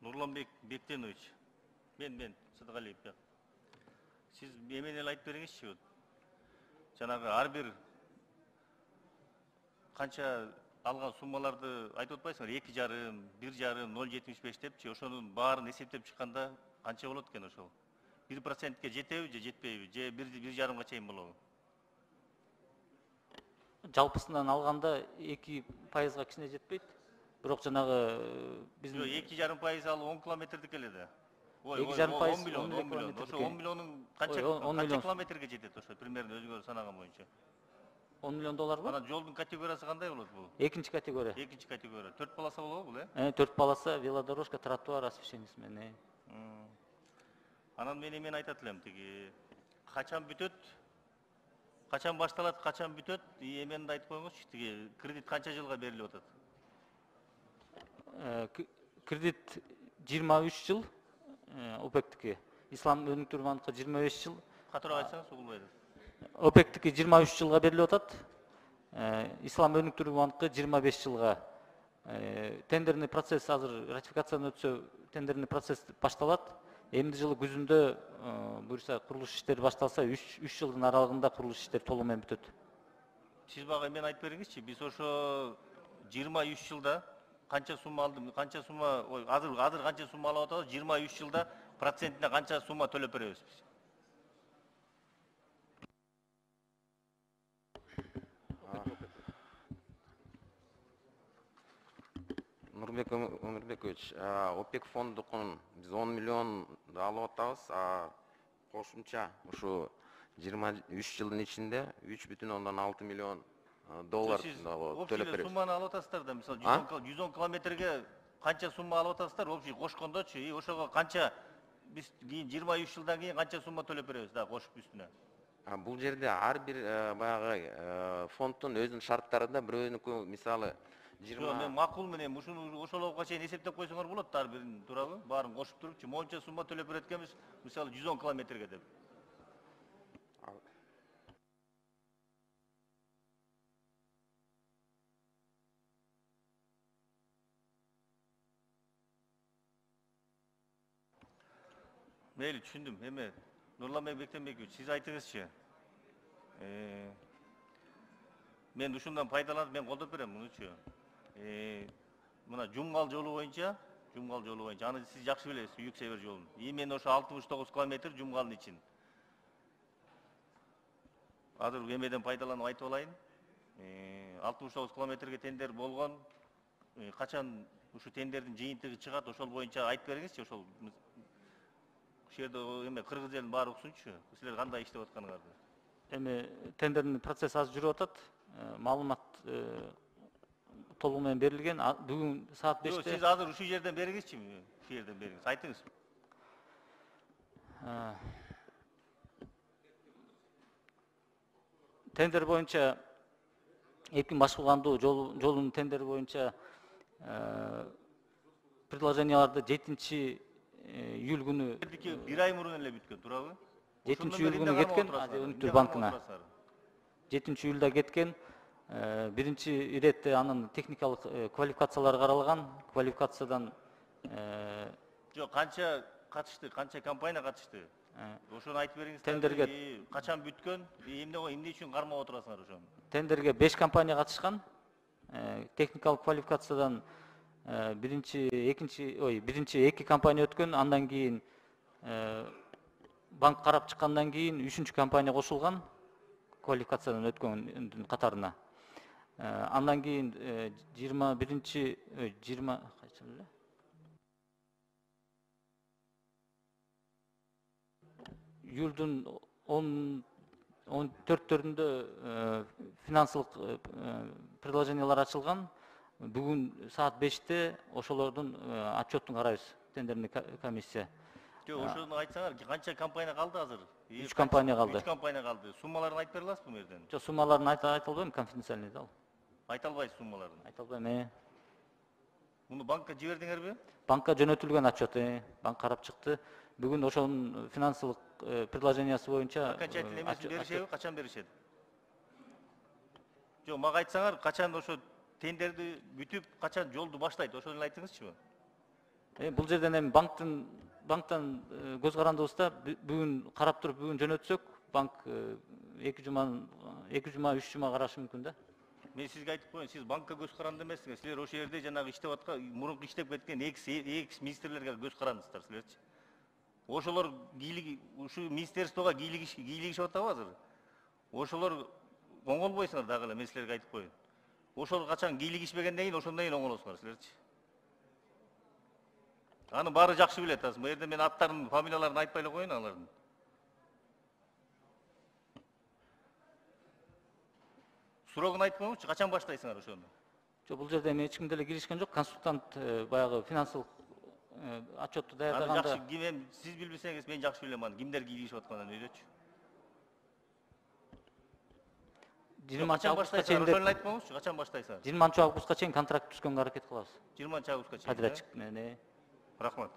Нурланбек Бектенович, мен Сыдықалиев. Сіз емені айтып беріңізші. Жаңағы әрбір қанша алған суммаларды айтып отпайсыңдар, 2,5, 1,5, 0,75 депчи, ошонун баарын эсептеп чыкканда канча болот экен ошол? 1%ке жетеби же жетпейби, же 1,5-га чейин болобу? Жалпысынан алганда 2%га кичине жетпейт. Бирок жанагы биздин 2,5% алып 10 километрдик эле да. 2,5% 10 миллион. Ошо 10 миллионун канча километрге жетет ошо примерно өзүңөр санаган боюнча? 10 миллион долларбы? Анан жолдун категориясы кандай болот бул? Экинчи категория. Экинчи категория. 4 полоса болобу бул, 4 полоса, велодорожка, тротуар освещениясы менен. Анан мен эмен айтат элем, тиги качан бүтөт? Качан башталат, качан бүтөт? Эменди айтып коюңузчу, тиги кредит канча жылга берилип атат? Кредит 23 жыл ОПЕК'тики. Ислам өнүктүрүү банкы 25 жыл. Катуураак айтсаңыз угулбайт. ОПЕК'тики 23 жылга берилип атат. Ислам өнүктүрүү банкы 25 жылга. Тендерный процесс азыр ратификациядан өтсө, тендерный процесс башталат. Эмди жылы күзүндө буюрса курулуш иштери башталса, 3 жылдын аралыгында курулуш иштери толугу менен бүтөт. Сиз мага эмен айтып бериңизчи, биз ошо 23 жылда канча сумма алдым, канча сумма, азыр канча сумма алып атабыз, 23 жылда процентине канча сумма төлөп беребиз биз? Нурбек Өмүрбекович, ОПЕК фондукун биз 10 миллион алып атабыз, кошумча ушу 23 жылдын ичинде 3,6 миллион доллар төлөп беребиз. Сумманы алып атасыздар да, мисалы 110 километрге канча сумма алып атасыздар, общий кошкондочу, ошого канча биз кийин 23 жылдан кийин канча сумма төлөп беребиз да кошуп үстүнө? Бул жерде ар бир баягы фонддун өзүнүн шарттарында бирөөнүкү мисалы 20. Мен макул менен ушуну ошолорго чейин эсептеп койсоңор болот да, ар бирин туурабы? Баарын кошуп турупчу, монча сумма төлөп берет экенбиз, мисалы 110 километрге деп. Мейли, түшүндүм. Эми Нурланбек Бектенбекович, сиз айтыңызчы. Мен ушундан пайдаланып, мен колдоп берем мунучу. Мына Жумгал жолу боюнча, аны сиз жакшы билесиз, Үйүк Север жолун. Мен ошо 69 километр Жумгалдын ичин. Азыр эмеден пайдаланып айтып алайын. 69 километрге тендер болгон. Качан ушу тендердин жыйынтыгы чыгат, ошол боюнча айтып бериңизчи, ошол жерде эме кыргыз элин баары уксунчу. Силер кандай иштеп атканыңарды? Эми тендердин процесси азыр жүрүп атат. Маалымат толугу менен берилген. Бүгүн саат 5-те. Сиз азыр ушул жерден бериңизчи, ушул жерден бериңиз. Айтыңыз. Тендер боюнча Эркин Башкулгандуу жолунун тендери боюнча предложенияларды 7-июль күнү 1 ай мурун эле бүткөн, туурабы? 7-июль күнү кеткен Өнүктүрүү банкына. 7-июлда кеткен. Биринчи иретте анын техникалык квалификациялары каралган. Квалификациядан канча катышты, канча компания катышты? Ошону айтып бериңиз. Тендерге качан бүткөн? Эмне үчүн кармап отурасыңар ошону? Тендерге 5 компания катышкан. Техникалык квалификациядан биринчи 2 компания өткөн, андан кийин банк карап чыккандан кийин 3-үчү компания кошулган квалификациядан өткөндүн катарына. Андан кийин 20 июлдун 14-төрүндө финансылык предложениялар ачылган. Бүгүн саат 5-те ошолордун отчетун карайбыз, тендерный комиссия. Ошону айтсаңар, канча компания калды азыр? 3 компания калды. 3 компания калды. Суммаларын айтып бере аласызбы бу жерден? Жок, суммаларын айта албайм, конфиденциальный да ал. Айта албайсыз суммаларын? Айта албайм. Муну банкка жибердиңерби? Банкка жөнөтүлгөн отчет, банк карап чыкты. Бүгүн ошонун финансылык предложениясы боюнча окончательный эмесин беришеби, качан беришет? Жок, мага айтсаңар, качан ошо тендерди бүтүп, качан жолду баштайт, ошону айтыңызчы. Бул жерден эми банктан көз карандыбызда бүгүн карап туруп бүгүн жөнөтсөк, банк 2 жума 3 жума карашы мүмкүн да. Мен сизге айтып коеюн, сиз банкка көз каранды эмессиңер. Силер ошол жерде жанагы иштеп аткан, мурунку иштеп кеткен экс министрлерге көз карандыңыздар силерчи. Ошолор ушу министерствого кийлигишип атабы азыр. Ошолор оңолбойсуңар дагы эле, мен силерге айтып коеюн. Ошол качан кийлигишпегенден кийин ошондон кийин оңолосуңар силерчи. Аны баары жакшы билет азыр. Бу жерде мен аттарын, фамилияларын айтпай эле коеюн алардын. Сурогун айтып коюңузчу, качан баштайсыңар ошону? Жок, бул жерде эми эч ким деле киришкен жок. Консультант баягы финансылык отчетту Аны даярдаганда. жакшы ким, сиз билбесеңиз мен жакшы билем аны. Кимдер кийлигишип атканын өйдөчү. 20 августка чейин ошону айтып коюңузчу, качан баштайсыңар? 20 августка чейин контракт түзгөнгө аракет кылабыз. 20 августка чейин. Подрядчик менен. Рахмат.